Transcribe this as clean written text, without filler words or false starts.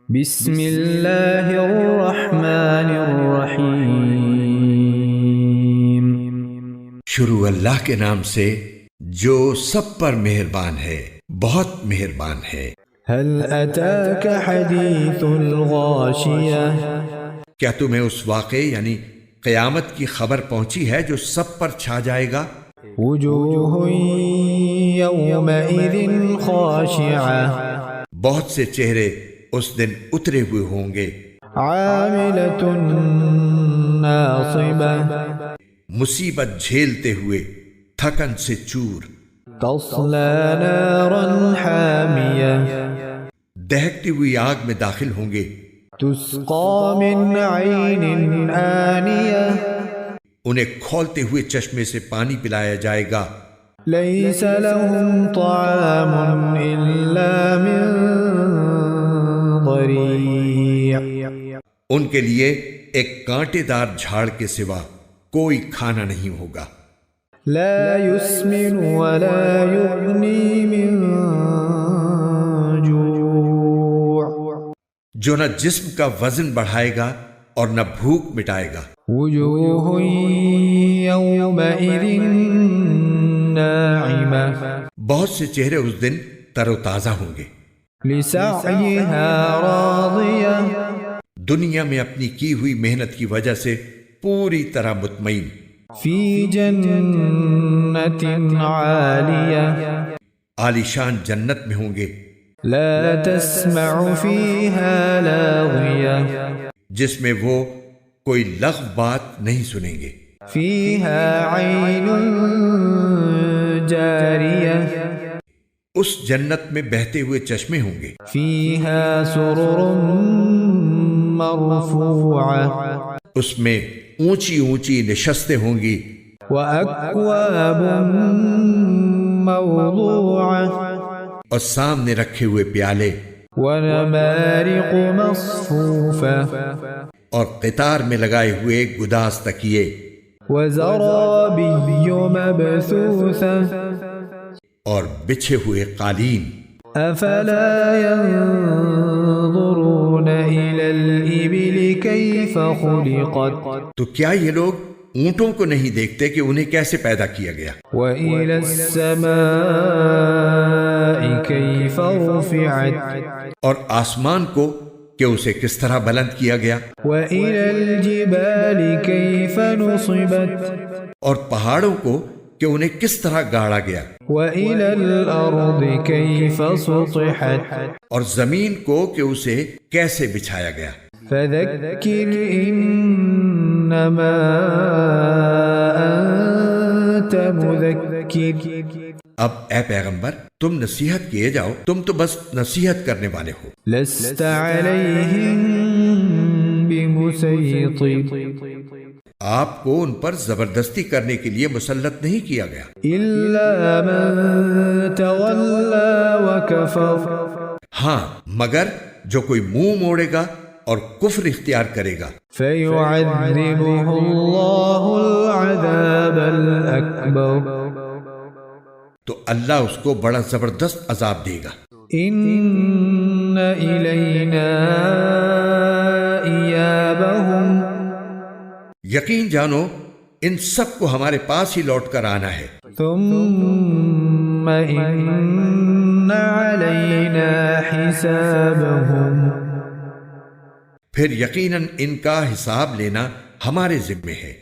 بسم اللہ الرحمن الرحیم۔ شروع اللہ کے نام سے جو سب پر مہربان ہے، بہت مہربان ہے۔ هل اتاک حدیث الغاشیہ؟ کیا تمہیں اس واقعے یعنی قیامت کی خبر پہنچی ہے جو سب پر چھا جائے گا؟ وجوہ یومئذ خاشعہ، بہت سے چہرے اس دن اترے ہوئے ہوں گے۔ عاملۃ ناصبہ، مصیبت جھیلتے ہوئے، تھکن سے چور۔ تصلی نارا حامیہ، دہکتی ہوئی آگ میں داخل ہوں گے۔ تسقی من عین آنیہ، انہیں کھولتے ہوئے چشمے سے پانی پلایا جائے گا۔ لیس لهم طعام الا من ضریع، ان کے لیے ایک کانٹے دار جھاڑ کے سوا کوئی کھانا نہیں ہوگا۔ لا يسمن ولا يغنی من جوع، جو نہ جسم کا وزن بڑھائے گا اور نہ بھوک مٹائے گا۔ وجوہ یومئذ ناعمہ، بہت سے چہرے اس دن تر و تازہ ہوں گے۔ لسعیہا راضیہ، دنیا میں اپنی کی ہوئی محنت کی وجہ سے پوری طرح مطمئن۔ فی جنت عالیہ، عالی شان جنت میں ہوں گے، لا تسمع فیہا لاغیہ، جس میں وہ کوئی لغو بات نہیں سنیں گے۔ فیہا عین جاریہ، اس جنت میں بہتے ہوئے چشمے ہوں گے۔ فیہا سرر مرفوعہ، اس میں اونچی اونچی نشستیں ہوں گی، وَأَكْوَابٌ مَوْضُوعَةٌ، اور سامنے رکھے ہوئے پیالے، وَنَمَارِقُ مَصْفُوفَةٌ، اور قطار میں لگائے ہوئے گداز تکیے، وَزَرَابِيُّ مَبْثُوثَةٌ، اور بچھے ہوئے قالین۔ أَفَلَا يَنظُرُونَ إِلَى الْإِبِلِ كَيْفَ خُلِقَتْ، تو کیا یہ لوگ اونٹوں کو نہیں دیکھتے کہ انہیں کیسے پیدا کیا گیا؟ وَإِلَى السَّمَاءِ كَيْفَ رُفِعَتْ، اور آسمان کو کہ اسے کس طرح بلند کیا گیا؟ وَإِلَى الْجِبَالِ كَيْفَ نُصِبَتْ، اور پہاڑوں کو کہ انہیں کس طرح گاڑا گیا؟ وَإِلَى الْأَرْضِ كَيْفَ سُطِحَتْ، اور زمین کو کہ اسے کیسے بچھایا گیا؟ فَذَكِّرْ إِنَّمَا أَنْتَ مُذَكِّرٌ، اب اے پیغمبر تم نصیحت کیے جاؤ، تم تو بس نصیحت کرنے والے ہو۔ لَسْتَ عَلَيْهِمْ بِمُسَيْطِرٍ، آپ کو ان پر زبردستی کرنے کے لیے مسلط نہیں کیا گیا، إِلَّا مَنْ تَوَلَّى وَكَفَرَ، ہاں مگر جو کوئی منہ موڑے گا اور کفر اختیار کرے گا، فَيُعَذِّبُهُ اللَّهُ الْعَذَابَ الْأَكْبَرَ، تو اللہ اس کو بڑا زبردست عذاب دے گا۔ إِنَّ إِلَيْنَا إِيَابَهُمْ، یقین جانو ان سب کو ہمارے پاس ہی لوٹ کر آنا ہے۔ ثُمَّ إِنَّ عَلَيْنَا حِسَابَهُمْ، پھر یقیناً ان کا حساب لینا ہمارے ذمے ہے۔